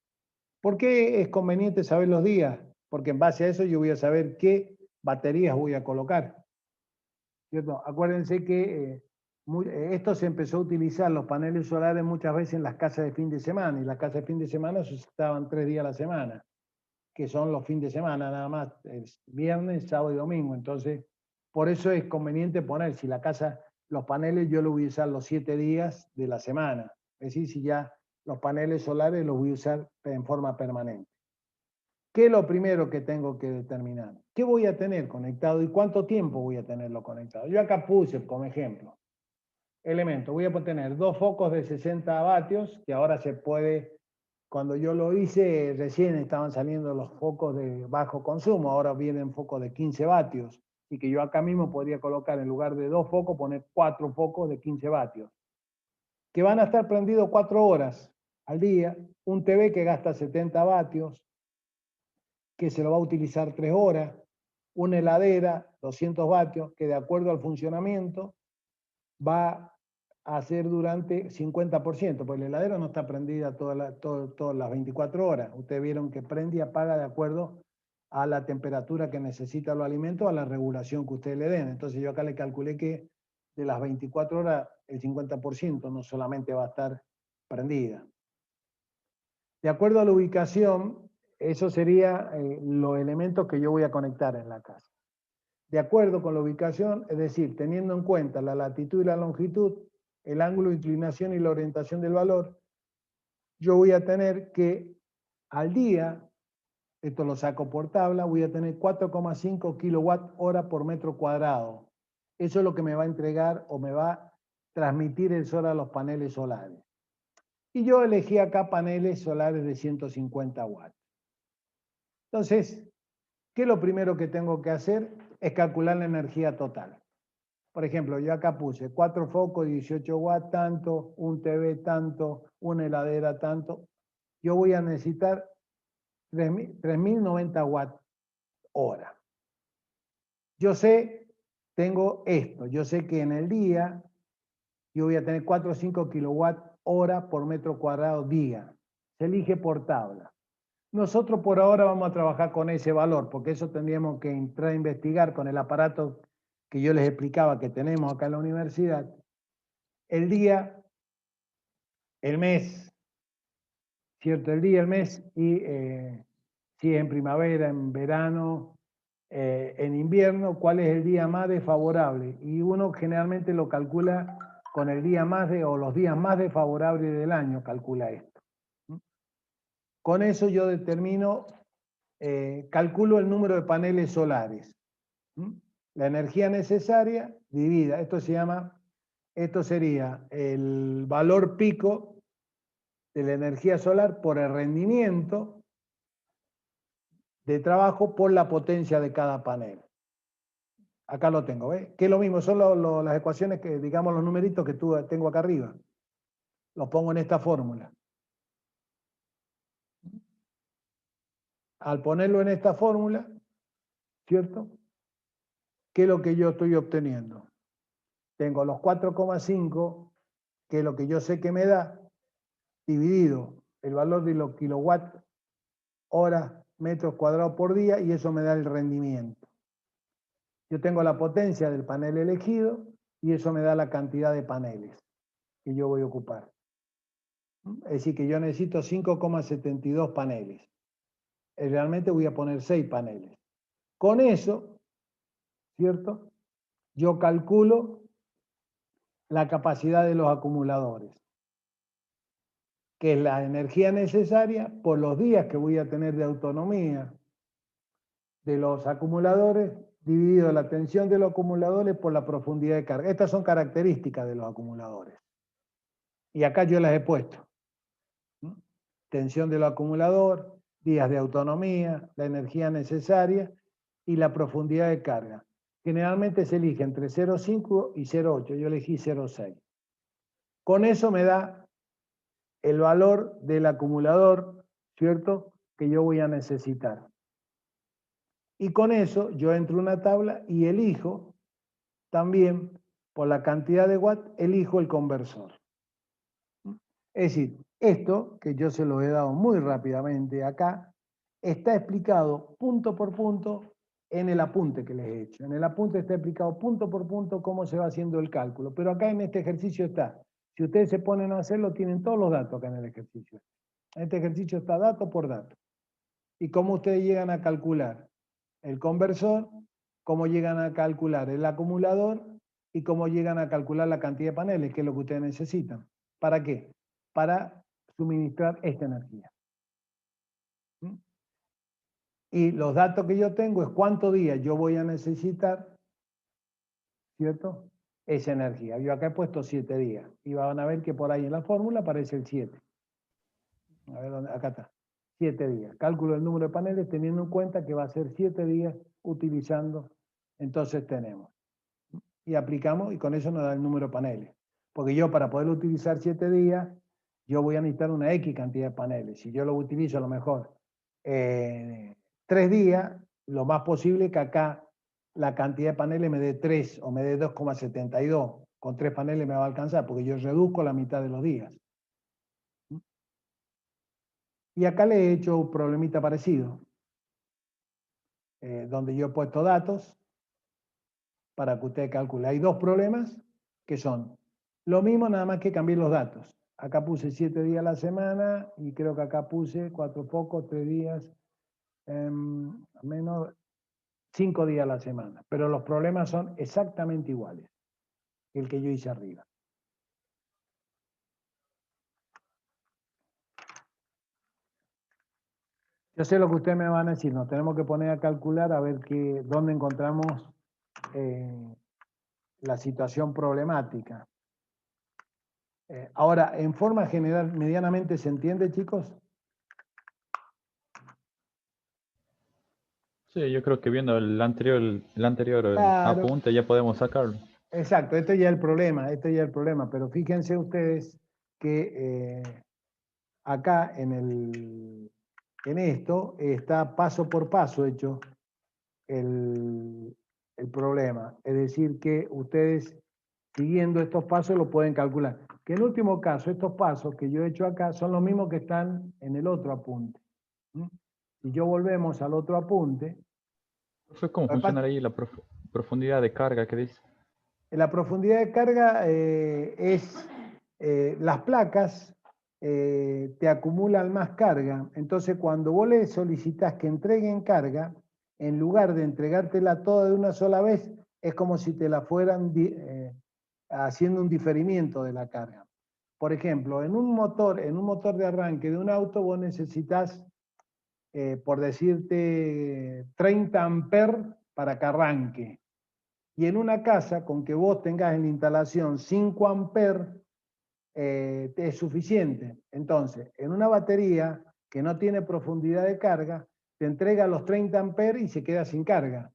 S1: ¿Por qué es conveniente saber los días? Porque en base a eso yo voy a saber qué baterías voy a colocar. ¿Cierto? Acuérdense que esto se empezó a utilizar, los paneles solares, muchas veces en las casas de fin de semana, y las casas de fin de semana se estaban 3 días a la semana, que son los fines de semana nada más, es viernes, sábado y domingo. Entonces, por eso es conveniente poner, si la casa, los paneles yo los voy a usar los 7 días de la semana. Es decir, si ya los paneles solares los voy a usar en forma permanente. ¿Qué es lo primero que tengo que determinar? ¿Qué voy a tener conectado y cuánto tiempo voy a tenerlo conectado? Yo acá puse como ejemplo, elemento, voy a tener 2 focos de 60 vatios, que ahora se puede, cuando yo lo hice, recién estaban saliendo los focos de bajo consumo, ahora vienen focos de 15 vatios, y que yo acá mismo podría colocar, en lugar de 2 focos, poner 4 focos de 15 vatios, que van a estar prendidos 4 horas al día, un TV que gasta 70 vatios, que se lo va a utilizar 3 horas, una heladera, 200 vatios, que de acuerdo al funcionamiento va a ser durante 50%, porque la heladera no está prendida todas las 24 horas. Ustedes vieron que prende y apaga de acuerdo a la temperatura que necesitan los alimentos, a la regulación que ustedes le den. Entonces yo acá le calculé que de las 24 horas, el 50% no solamente va a estar prendida. De acuerdo a la ubicación, esos serían los elementos que yo voy a conectar en la casa. De acuerdo con la ubicación, es decir, teniendo en cuenta la latitud y la longitud, el ángulo de inclinación y la orientación del valor, yo voy a tener que al día esto lo saco por tabla, voy a tener 4,5 kilowatt hora por metro cuadrado. Eso es lo que me va a entregar o me va a transmitir el sol a los paneles solares. Y yo elegí acá paneles solares de 150 watts. Entonces, ¿qué es lo primero que tengo que hacer? Es calcular la energía total. Por ejemplo, yo acá puse 4 focos, 18 watts, tanto, un TV tanto, una heladera tanto. Yo voy a necesitar 3.090 watts hora. Yo sé, tengo esto, yo sé que en el día yo voy a tener 4 o 5 kilowatt hora por metro cuadrado día. Se elige por tabla. Nosotros por ahora vamos a trabajar con ese valor, porque eso tendríamos que entrar a investigar con el aparato que yo les explicaba que tenemos acá en la universidad. El día, el mes, ¿cierto? El día, el mes, y si es en primavera, en verano, en invierno, cuál es el día más desfavorable. Y uno generalmente lo calcula con el día más o los días más desfavorables del año, calcula esto. Con eso yo determino, calculo el número de paneles solares. La energía necesaria divida, esto sería el valor pico de la energía solar por el rendimiento de trabajo por la potencia de cada panel. Acá lo tengo, ¿ves? Que es lo mismo, son las ecuaciones que, digamos, los numeritos que tengo acá arriba. Los pongo en esta fórmula. Al ponerlo en esta fórmula, ¿cierto? ¿Qué es lo que yo estoy obteniendo? Tengo los 4,5, que es lo que yo sé que me da, dividido el valor de los kilowatt hora metros cuadrados por día, y eso me da el rendimiento. Yo tengo la potencia del panel elegido y eso me da la cantidad de paneles que yo voy a ocupar. Es decir, que yo necesito 5,72 paneles. Realmente voy a poner 6 paneles. Con eso, ¿cierto? Yo calculo la capacidad de los acumuladores, que es la energía necesaria por los días que voy a tener de autonomía de los acumuladores, dividido la tensión de los acumuladores por la profundidad de carga. Estas son características de los acumuladores. Y acá yo las he puesto. Tensión del acumulador, días de autonomía, la energía necesaria y la profundidad de carga. Generalmente se elige entre 0,5 y 0,8. Yo elegí 0,6. Con eso me da el valor del acumulador, ¿cierto?, que yo voy a necesitar. Y con eso yo entro a una tabla y elijo también, por la cantidad de watts, elijo el conversor. Es decir, esto, que yo se lo he dado muy rápidamente acá, está explicado punto por punto en el apunte que les he hecho. En el apunte está explicado punto por punto cómo se va haciendo el cálculo. Pero acá en este ejercicio está. Si ustedes se ponen a hacerlo, tienen todos los datos acá en el ejercicio. En este ejercicio está dato por dato. Y cómo ustedes llegan a calcular el conversor, cómo llegan a calcular el acumulador y cómo llegan a calcular la cantidad de paneles, que es lo que ustedes necesitan. ¿Para qué? Para suministrar esta energía. Y los datos que yo tengo es cuántos días yo voy a necesitar, ¿cierto?, esa energía. Yo acá he puesto 7 días. Y van a ver que por ahí en la fórmula aparece el 7. A ver, acá está. 7 días. Cálculo el número de paneles teniendo en cuenta que va a ser 7 días utilizando. Entonces tenemos. Y aplicamos y con eso nos da el número de paneles. Porque yo para poder utilizar 7 días, yo voy a necesitar una X cantidad de paneles. Si yo lo utilizo a lo mejor 3 días, lo más posible que acá la cantidad de paneles me dé 3 o me dé 2,72. Con 3 paneles me va a alcanzar porque yo reduzco la mitad de los días. Y acá le he hecho un problemita parecido, donde yo he puesto datos para que usted calcule. Hay 2 problemas que son lo mismo, nada más que cambié los datos. Acá puse 7 días a la semana y creo que acá puse 4 focos, 3 días, menos 5 días a la semana. Pero los problemas son exactamente iguales que el que yo hice arriba. Yo sé lo que ustedes me van a decir, nos tenemos que poner a calcular a ver dónde encontramos la situación problemática. Ahora, en forma general, medianamente se entiende, chicos.
S3: Sí, yo creo que viendo el anterior
S1: Claro.
S3: apunte ya podemos sacarlo.
S1: Exacto, esto ya es el problema, pero fíjense ustedes que acá en esto está paso por paso hecho el problema. Es decir, que ustedes siguiendo estos pasos lo pueden calcular. Que en último caso, estos pasos que yo he hecho acá son los mismos que están en el otro apunte. Si yo volvemos al otro apunte,
S3: Profe, ¿cómo funciona ahí la profundidad de carga que dice?
S1: la profundidad de carga es las placas te acumulan más carga. Entonces, cuando vos le solicitas que entreguen carga, en lugar de entregártela toda de una sola vez, es como si te la fueran haciendo un diferimiento de la carga. Por ejemplo, en un motor de arranque de un auto, vos necesitas, por decirte, 30 amperes para que arranque. Y en una casa, con que vos tengas en la instalación 5 amperes, es suficiente. Entonces, en una batería que no tiene profundidad de carga, te entrega los 30 amperes y se queda sin carga.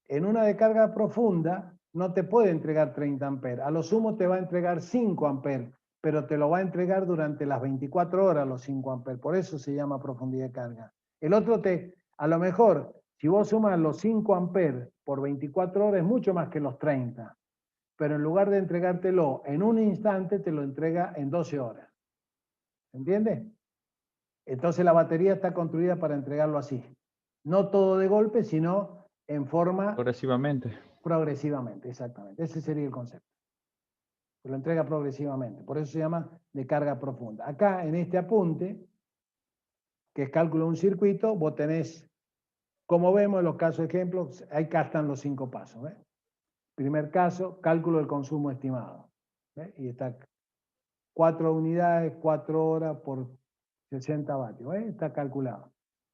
S1: En una de carga profunda, no te puede entregar 30 amperes. A lo sumo te va a entregar 5 amperes, pero te lo va a entregar durante las 24 horas los 5 amperes. Por eso se llama profundidad de carga. El otro a lo mejor, si vos sumas los 5 amperes por 24 horas, es mucho más que los 30. Pero en lugar de entregártelo en un instante, te lo entrega en 12 horas. ¿Entiendes? Entonces la batería está construida para entregarlo así. No todo de golpe, sino en forma...
S3: Progresivamente.
S1: Progresivamente, exactamente. Ese sería el concepto. Lo entrega progresivamente. Por eso se llama de carga profunda. Acá, en este apunte, que es cálculo de un circuito, vos tenés, como vemos en los casos ejemplos, acá están los 5 pasos. ¿Ves? Primer caso, cálculo del consumo estimado. ¿Ves? Y está 4 unidades, 4 horas por 60 vatios. ¿Ves? Está calculado.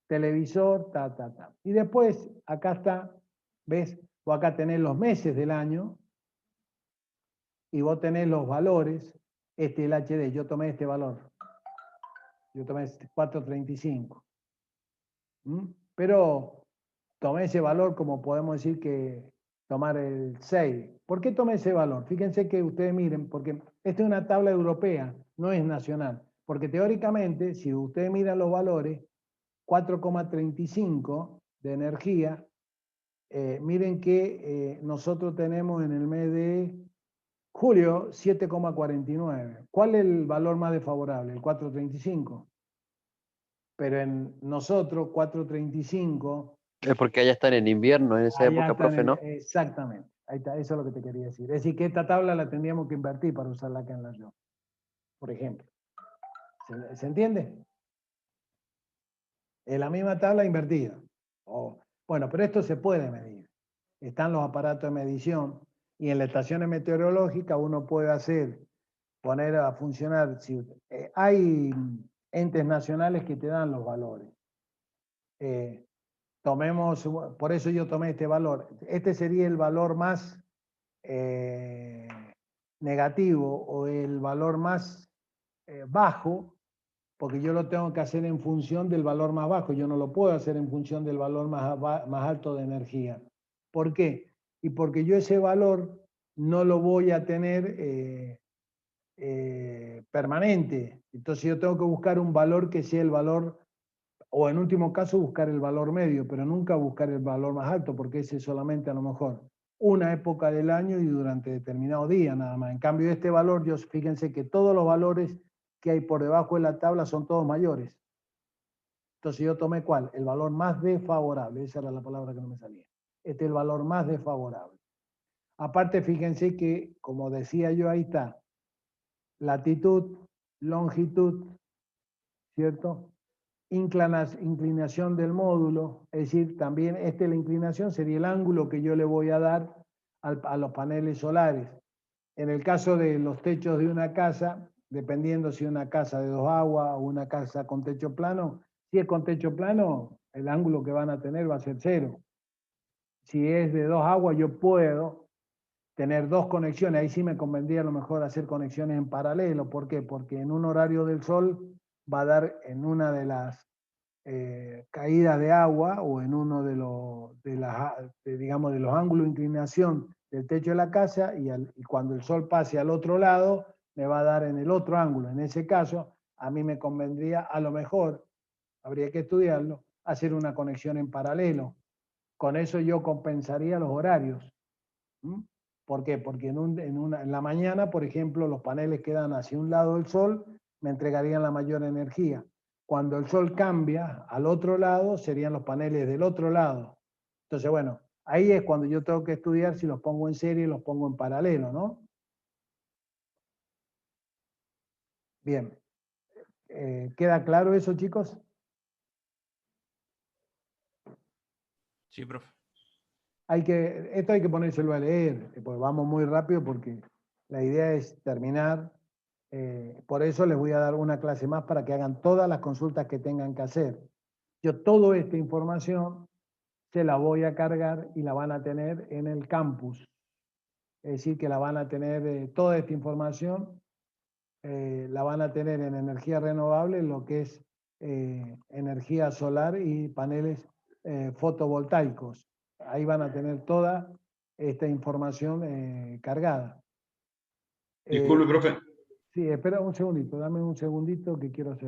S1: Televisor, ta. Y después, acá está, ¿ves? O acá tenés los meses del año, y vos tenés los valores, el HD, yo tomé este valor, yo tomé 435. Pero tomé ese valor como podemos decir que tomar el 6. ¿Por qué tomé ese valor? Fíjense que ustedes miren, porque esta es una tabla europea, no es nacional. Porque teóricamente, si ustedes miran los valores, 4,35 de energía, miren que nosotros tenemos en el mes de julio, 7,49. ¿Cuál es el valor más desfavorable? El 4,35. Pero en nosotros, 4,35...
S6: Es porque allá están en invierno en esa época, profe, ¿no?
S1: Exactamente. Ahí está, eso es lo que te quería decir. Es decir, que esta tabla la tendríamos que invertir para usarla acá en la RIO, por ejemplo. ¿Se entiende? Es la misma tabla invertida. Bueno, pero esto se puede medir. Están los aparatos de medición. Y en las estaciones meteorológicas uno puede poner a funcionar. Hay entes nacionales que te dan los valores. Por eso yo tomé este valor. Este sería el valor más negativo o el valor más bajo, porque yo lo tengo que hacer en función del valor más bajo. Yo no lo puedo hacer en función del valor más alto de energía. ¿Por qué? Y porque yo ese valor no lo voy a tener permanente. Entonces yo tengo que buscar un valor que sea el valor, o en último caso buscar el valor medio, pero nunca buscar el valor más alto, porque ese es solamente a lo mejor una época del año y durante determinado día nada más. En cambio este valor, fíjense que todos los valores que hay por debajo de la tabla son todos mayores. Entonces yo tomé ¿cuál? El valor más desfavorable, esa era la palabra que no me salía. Este es el valor más desfavorable. Aparte, fíjense que, como decía yo, ahí está, latitud, longitud, ¿cierto? Inclinación del módulo, es decir, también la inclinación sería el ángulo que yo le voy a dar a los paneles solares. En el caso de los techos de una casa, dependiendo si una casa de 2 aguas o una casa con techo plano, Si es con techo plano, el ángulo que van a tener va a ser 0. Si es de 2 aguas, yo puedo tener 2 conexiones. Ahí sí me convendría a lo mejor hacer conexiones en paralelo. ¿Por qué? Porque en un horario del sol va a dar en una de las caídas de agua o en uno de los, digamos, de los ángulos de inclinación del techo de la casa y cuando el sol pase al otro lado, me va a dar en el otro ángulo. En ese caso, a mí me convendría, a lo mejor, habría que estudiarlo, hacer una conexión en paralelo. Con eso yo compensaría los horarios. ¿Mm? ¿Por qué? Porque en la mañana, por ejemplo, los paneles quedan hacia un lado del sol, me entregarían la mayor energía. Cuando el sol cambia al otro lado, serían los paneles del otro lado. Entonces, bueno, ahí es cuando yo tengo que estudiar si los pongo en serie y los pongo en paralelo, ¿no? Bien. ¿Queda claro eso, chicos?
S4: Sí, profe.
S1: Esto hay que ponérselo a leer, pues vamos muy rápido porque la idea es terminar. Por eso les voy a dar una clase más para que hagan todas las consultas que tengan que hacer. Yo toda esta información se la voy a cargar y la van a tener en el campus. Es decir, que la van a tener, toda esta información la van a tener en energía renovable, lo que es energía solar y paneles fotovoltaicos. Ahí van a tener toda esta información cargada.
S7: Disculpe, profe.
S1: Sí, espera un segundito, dame un segundito que quiero hacer.